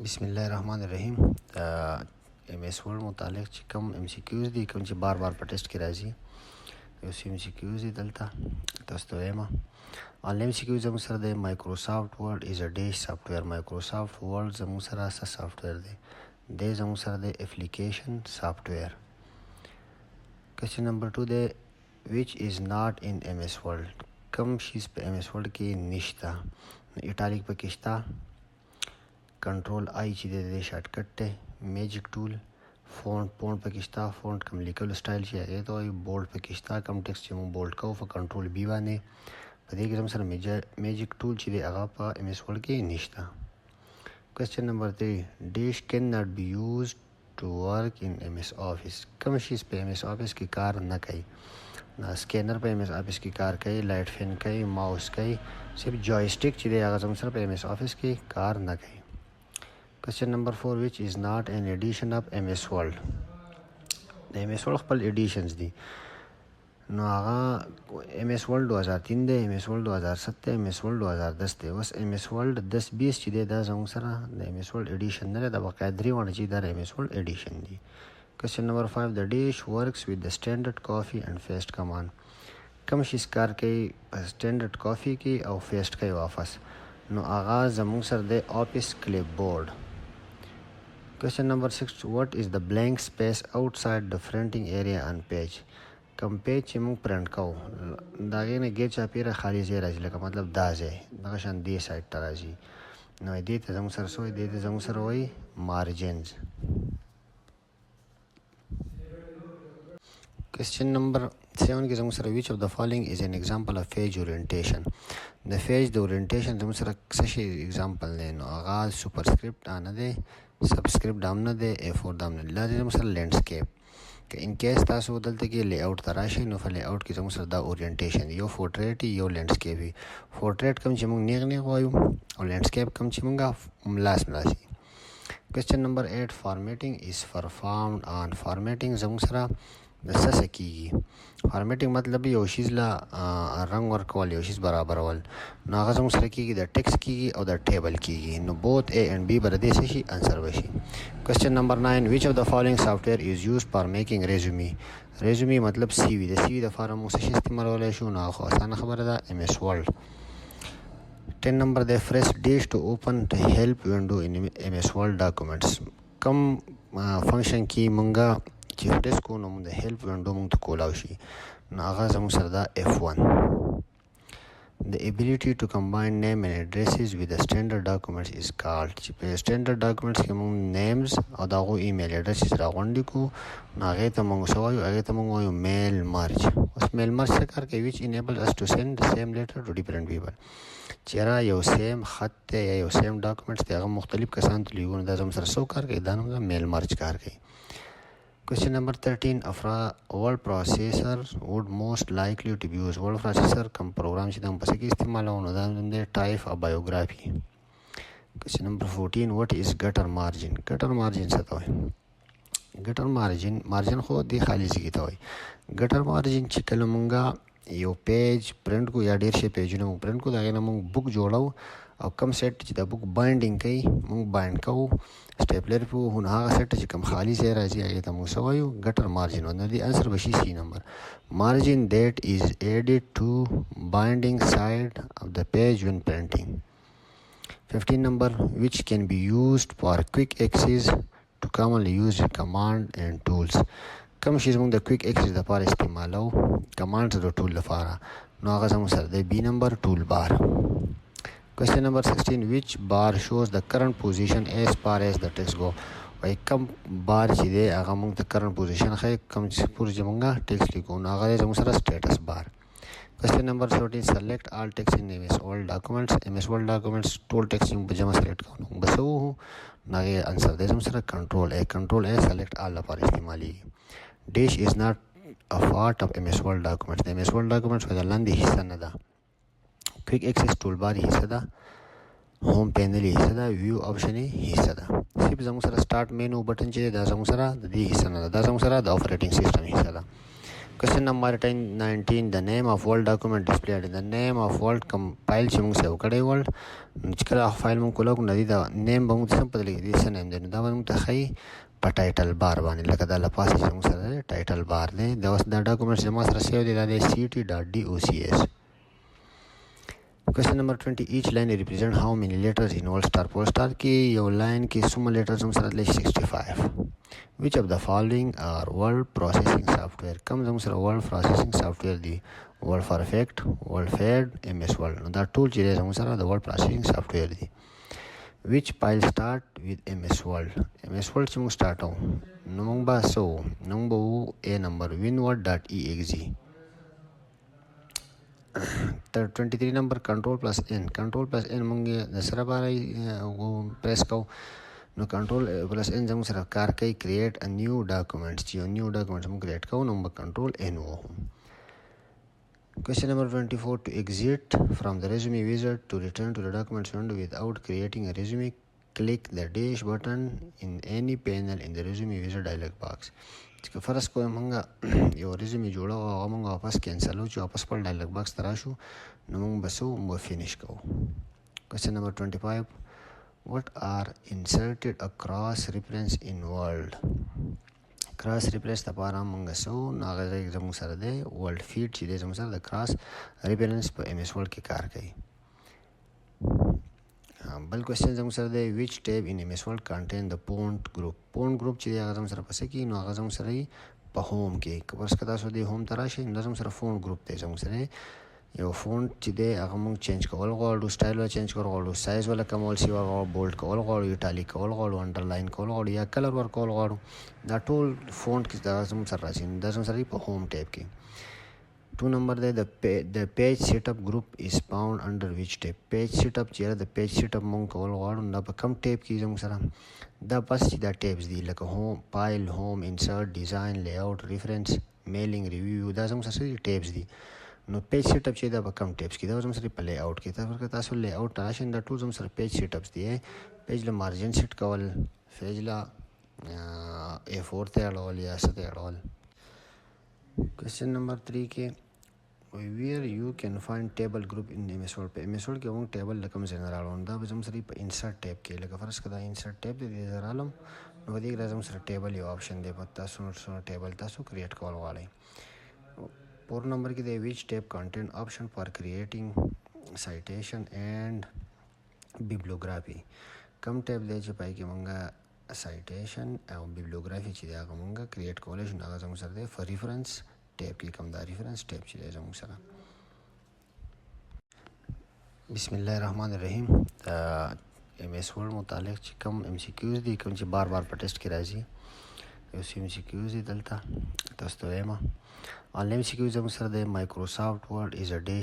بسم الله الرحمن الرحیم. ام اس ورډ متعلق چې کوم ام سی کیوز دي کوم چې بار بار په ټیسټ کې راځي یو سی ام سی کیوز دي دلته تاسو ته وایم. ان ام سی کیوز زموږ سره د مایکروسافټ ورډ از ا ډیش سافټویر. مایکروسافټ ورډ زموږ سره څه سافټویر دی؟ دی زموږ سره د اپلیکیشن سافټویر. کوېسچن نمبر 2 دی which is not in MS Word. کوم شیز په MS Word کې نشته؟ ایټالیک پکې شته، کنټرول آی چې د شارټ کټ دی، میجیک ټول، فونټ پکې شته، فونټ کوم لیکلو سټایل چې هغې ته وایي، بولډ پکې شته، کوم ټیکسټ چې موږ بولډ کوو په کنټرول بي باندې. په دې کې زموږ سره میجیک ټول چې دی هغه په MS Word کې نشته. کوېسچن نمبر 3 ډیش کین ناٹ بی یوزډ ټو ورک ان MS آفیس. کوم شیز په MS آفیس کې کار نه کوي؟ سکینر په MS آفیس کې کار کوي، لایټ فین کوي، ماوس کوي، صرف جوایسټک چې دی هغه زموږ سره په MS آفیس کې کار نه کوي. Question number 4 which is not an edition of MS Word. د MS Word خپل ایډیشنز دي، نو هغه MS Word 2003 دی، MS Word 2007 دی، MS Word 2010 دی. اوس MS Word 10-20 چې دی دا زموږ سره د MS Word ایډیشن نه دی، دا بقایا درې وانه چې دا د MS Word ایډیشن دي. Question number 5 the dish works with the standard copy and paste command. کوم شیز کار کوي په سټینډرډ کافي کې او پیسټ کوي واپس؟ نو هغه زموږ سره د آفیس کلیپ بورډ. Question number 6 what is the blank space outside the printing area on page. کوم پیج چې موږ پرنټ کوو د هغې نه ګیر چاپېره خالي ځای راځي، لکه مطلب دا ځای دغه شان دې سایډ ته راځي، نو دې ته زموږ سره څه وایي؟ دې ته زموږ سره وایي مارجنز. Question number 7 کې زموږ سره which of the following is an example of page orientation. د پیج د اورینټیشن زموږ سره څه شي اگزامپل دی؟ نو هغه سوپرسکرپټ نه دی، سبسکرپټ هم نه دی، A4 هم نه دی، دا دی زموږ سره لینډسکیپ. که ان کیس تاسو دلته کې لی آوټ ته راشئ نو په لی آوټ کې زموږ سره دا اورینټیشن یو پورټریټ یو لینډسکیپ وي. پورټریټ کوم چې موږ نیغ نیغ وایو او لینډسکیپ کوم چې موږ ملاس ملاسي. Question number 8 formatting is performed on. formatting زموږ سره د څه کیږي؟ فارمیټینګ مطلب یو شیز له رنګ ورکول، یو شیز برابرول، نو هغه زموږ سره کیږي د ټیکسټ کیږي او د ټیبل کیږي. نو بوت A and B به د دې څه شي انسر وشي. Question number 9 which of the following software is used for making resume. resume مطلب CV. د CV د فارم موږ څه شي استعمالولی شو؟ نو هغه اسانه خبره ده MS Word. 10 number the press dash to open to help window in MS Word documents. کوم فنکشن کې مونږه چې پریس کو نو موږ د هیلپ وینډو موږ ته کولاو شي، نو هغه زموږ سره دا F1. The ability to combine name and addresses with the standard documents is called. چې په standard documents کې موږ names او د هغو ایمیل اډرسز راغونډي کو، نو هغې ته موږ څه وایو؟ هغې ته موږ وایو میل مرج. اوس میل مرج څه کار کوي؟ which enables us to send the same letter to different people. چېرې یو سیم خط دی یا یو سیم ډاکومنټس دی هغه مختلف کسانو ته لیږو، نو دا زموږ سره څه کار کوي؟ دا نوم میل مرج کار کوي. Question number 13 word processor would most likely to be used. word processor کوم پروګرام چې د هم پسې کې استعمالوو نو دا نوم دی ټایپ او بایوګرافي. Question number 14 what is gutter margin. gutter margin څه ته وایي؟ gutter margin خو دی خالي ځای ته وایي. gutter margin چې کله مونږه یو پیج پرنټ کو یا ډېر شي پیجونه مونږ پرنټ کو د هغې نه مونږ بک جوړو او کم سیټ چې د بک بایډنګ کوي مونږ بایډ کوو سټیپلر په نو هغه سیټ چې کم خالي ځای راځي هغې ته مونږ څه وایو؟ ګټر مارجن. نو دی انسر به شي C نمبر. مارجن دیٹ از ایډډ ټو بایډنګ سایډ of the page when printing. 15 number which can be used for quick access to commonly used command and tools. کوم شي زموږ د کویک ایکسس لپاره استعمالو کمانډز د ټول لپاره؟ نو هغه زموږ سره دی B نمبر ټول بار. Question number 16 which bar shows the current position as far as the text go. وایي کوم بار چې دی هغه موږ د کرنٹ پوزیشن ښایي کوم چې پورې چې موږ ټیکسټ لیکو نو هغه دی زموږ سره سټیټس بار. Question number 17 select all text in MS Word documents. MS Word documents ټول ټیکسټ موږ په جمع سلیکټ کوو نو بس وو نو هغې انسر دی زموږ سره کنټرول A. کنټرول A select all لپاره استعمالېږي. Dash is not a part of MS Word documents. د MS Word documents په لاندې حصه نه ده. کویک ایکسس ټول بار حصه ده، هوم پینل حصه ده، ویو آپشن حصه ده. صرف زموږ سره سٹارټ مینو بټن چې دا زموږ سره د دې حصه نه ده، دا زموږ سره د اپریټینګ سیسټم حصه ده. Question number 19. The name of world document displayed. The name of world compile چې موږ سیو کړی world چې کله فایل موږ کولو نه دی دا نیم به موږ څه په دې څه نیم دی دا موږ ته ښیي په ټایټل بار باندې لکه دا لپاسه چې موږ سره ټایټل بار دی دا اوس دا ډاکومنټ چې ما سره سیو دی دا دی ct.docs. Question number 20. Each line represent how many letters in world star post star کې یو لاین کې څومره letters موږ سره دی 65. Which of the following are word processing software? کوم زموږ سره word processing software دی word perfect, word fed, ms word. نو دا ټول چې دی زموږ سره د word processing software دی. Which file start with ms word? ms word چې موږ start او نو موږ به سو نو موږ به a number winword.exe. 23 number control plus n موږ د سره باندې پریس کو نو کنټرول پلس ان زموږ سره کار کوي create a new document چې یو نیو ډاکومنټ موږ create کوو نو موږ کنټرول n ووهو. Question number 24. To exit from the resume wizard to return to the documents window without creating a resume, click the dash button in any panel in the resume wizard dialog box. چې فرض کوو موږ یو resume جوړو او هغه موږ واپس کینسلو چې واپس په dialog box ته راشو نو موږ بس موږ فینیش کوو. Question number 25. What are inserted a cross reference in world? cross reference لپاره موږ سو هغه زموږ سره دی world feed چې دی زموږ سره د cross reference په ms word کې کار کوي. بل کوېسچن زموږ سره دی which tab in ms word contain the font group چې دی هغه زموږ سره پسې کې نو هغه زموږ سره په هوم کې کبرس که تاسو دی هوم ته راشئ نو زموږ سره فونټ ګروپ دی زموږ سره یو فونټ چې دی هغه موږ چینج کول غواړو سټایل ولا چینج کول غواړو سایز ولا کمول سی هغه بولډ کول غواړو ایټالیک کول غواړو انډرلاین کول غواړو یا کلر ور کول غواړو دا ټول فونټ کې دا زموږ سره راځي دا زموږ سره په هوم ټیب کې. 2 number دی the page setup group is found under which tab? page setup چې د page setup موږ کول غواړو دا په کم ټیب کې زموږ سره دا بس چې دا ټیبز دي لکه هوم فایل هوم انسرټ ډیزاین لیاوټ ریفرنس میلینګ ریویو دا زموږ سره ټیبز دي. نو پیج سیټ اپ چې دا په کم ټیپس کې دا زموږ سره په لی اوټ کې تاسو لی اوټ راشئ دا ټول زموږ سره پیج سیټ اپس دي پیج له مارجن سیټ کول پیج له A4 ته اړول یا څه ته اړول. کوېسچن نمبر 3 کې where you can find table group in ms word په ms word کې موږ ټیبل لکه څنګه نه راوړو دا به زموږ سره په انسرټ ټیب کې لکه فرض کړه انسرټ ټیب دې زرالم نو دې کې زموږ سره ټیبل یو آپشن دی په تاسو ټیبل تاسو کریټ کول غواړئ. 4 number کې دی which tab contain option for creating citation and bibliography کم ټیب دی چې پای کې مونږه citation او bibliography چې دا مونږه کریټ کولای شو هغه زموږ سره دی for reference ټیب کې کوم دا reference ټیب چې دی زموږ سره. بسم الله الرحمن الرحیم. ms word متعلق چې کوم MCQS دي کوم چې بار بار په ټیسټ کې راځي یو MCQS دي دلته تاسو ته وایم. On MCQS زموږ سره د Microsoft Word is a day